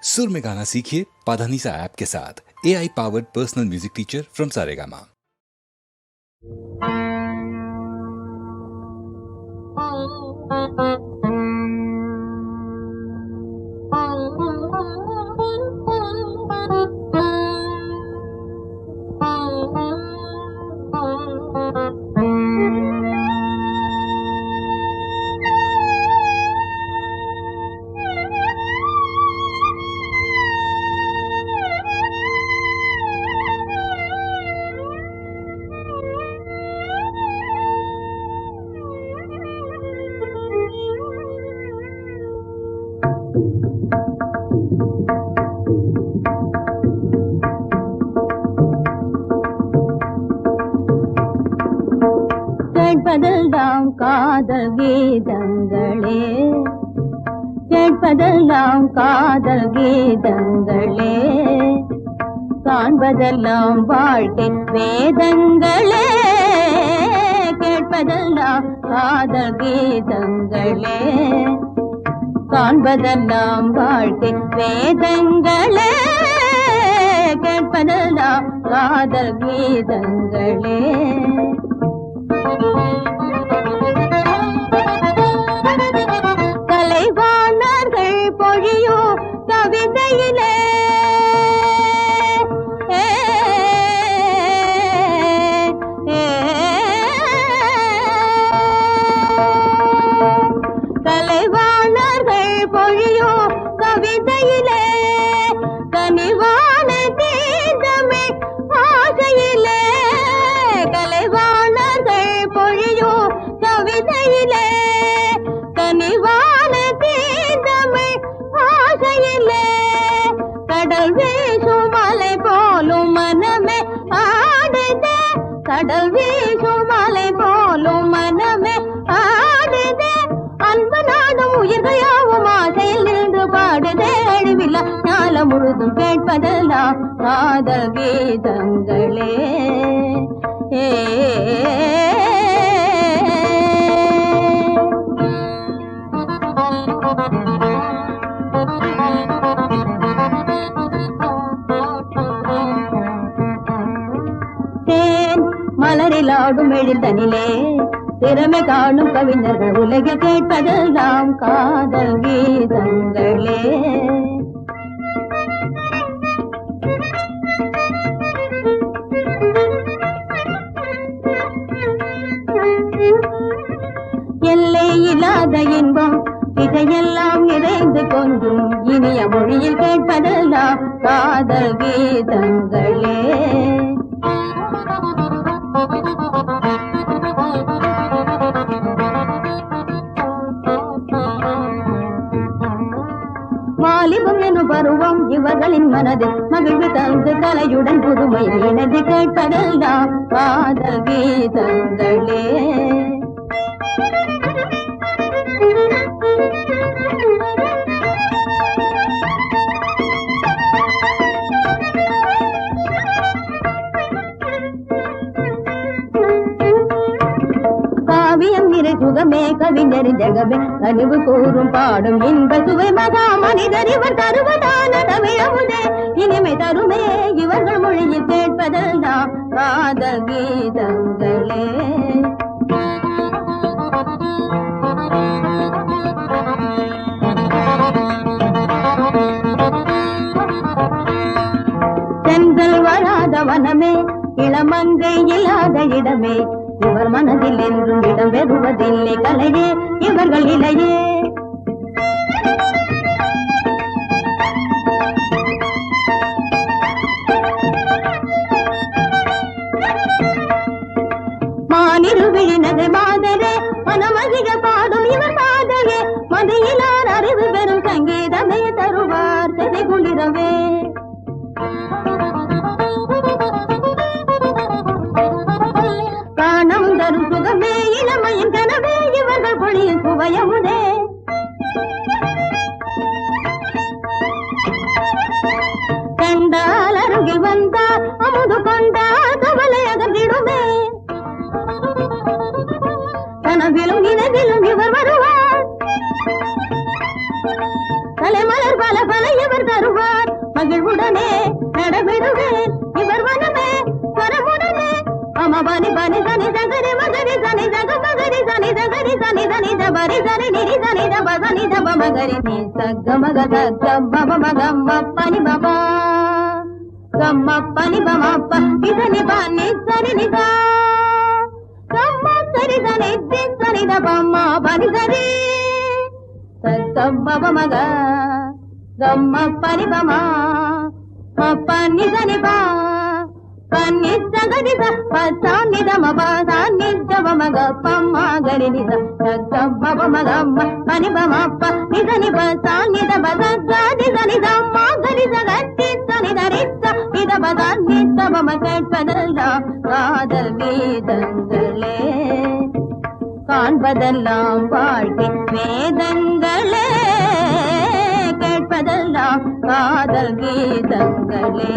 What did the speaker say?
सुर में गाना सीखिए पाधानीसा ऐप के साथ। AI powered personal music teacher from Saregama. கேட்பதெல்லாம் காதல் கீதங்களே, கேட்பதெல்லாம் காதல் கீதங்களே, காண்பதெல்லாம் வாழ்க்கை வேதங்களே. கேட்பதெல்லாம் காதல் கீதங்களே, காண்பதெல்லாம் வாழ்க்கை வேதங்களே. கேட்பதெல்லாம் காதல் கீதங்களே. கலைவாணர்கள் பொழியோ கவிதையிலே, கலைவாணர்கள் பொழியோ கவிதையிலே, கனிவான தீந்தமே ஆசையிலே. கலைவாணர்கள் பொழியோ கவிதையிலே, கனிவான தீந்தமே ஆசையிலே. கடல் வீசும் அலை போலும் மனமே ஆடுதே, கடல் வீசும் அலை போலும் மனமே ஆடுதே. அன்பு நாடும் உயிர்களாவும் ஆசையில் நின்று பாடுதே. அழிவில்லா ஞாலம் முழுதும் கேட்பதெல்லாம் காதல் கீதங்களே. தேன் மலரில் ஆடும் எழில்தனிலே, திறமை காணும் கவிஞர்கள் உலகில் கேட்பதெல்லாம் காதல் கீதங்களே. எல்லை இல்லாத இன்பம் இதையெல்லாம் நிறைந்து கொஞ்சும் இனிய மொழியில் கேட்பதெல்லாம் காதல் கீதங்களே. வாலிபம் எனும் பருவம் இவர்களின் மனதில் மகிழ்வு தந்து கலையுடன் புதுமை இணைந்து கேட்பதெல்லாம் காதல் கீதங்களே. காவியம் நிறை சுகமே கவிஞரின் ஜெகமே, கனிவு கூறும் பாடும் இன்ப சுவை மகா மனிதர் இவர் தருவதான தமிழமுதே. இனிமை தருமே இவர்கள் மொழியில் கேட்பதெல்லாம் காதல் கீதங்களே. சென்றல் வராத வனமே, இளமங்கை இல்லாத இடமே, இவர் மனதில் என்றும் இடம் பெறுவதில்லை கலையே இவர்கள் இலையே. மானிருவிழினது மாதரே, மனமதிக பாடும் இவர் பாதையே. மதியிலார் அறிவு பெறும் சங்கீதமே தருவார் செதை குளிரவே. காணம் தரும் சுகமே இளமையின் கனவே இவர்கள் பொழியின் சுவையமுதே. கண்டால் அருகில் வந்தால் அமுது கொண்டால் கவலை அகன்றிடுமே. கனவிலும் நினைவிலும் இவர் வருவார், தலைமலர் பல பல இவர் தருவார். மகிழ்வுடனே நடவிடுவேன் இவர் வனமே வரமுடனே அம பனி பனி சனி சகரி மகரி சனி சக மகரி சனி சகரி சனி சனி தபரி சனி நிரி சனி தப சனி தப மகரி நீ சக மக சக பப மகம்ம பனி பபா கம்ம பனி பமப்ப இதனி பனி சனி நிகா கம்ம சரி சனி தி சனி தபம்ம பனி சரி சக பப மக கம்ம பனி பமா பனி சனி பா பன்னி சகரி பசானி தம பசானி ஜப மக பம்மா கரி நித சக பப மகம்ம பனி பமப்ப நிதனி பசானி தப சகாதி சனி தம்மா கரி சகத்தி சனி தரித்த இத பசானி தப கேட்பதெல்லாம் காதல் வேதங்களே காண்பதெல்லாம் வாழ்க்கை வேதங்களே கேட்பதெல்லாம் காதல் கீதங்களே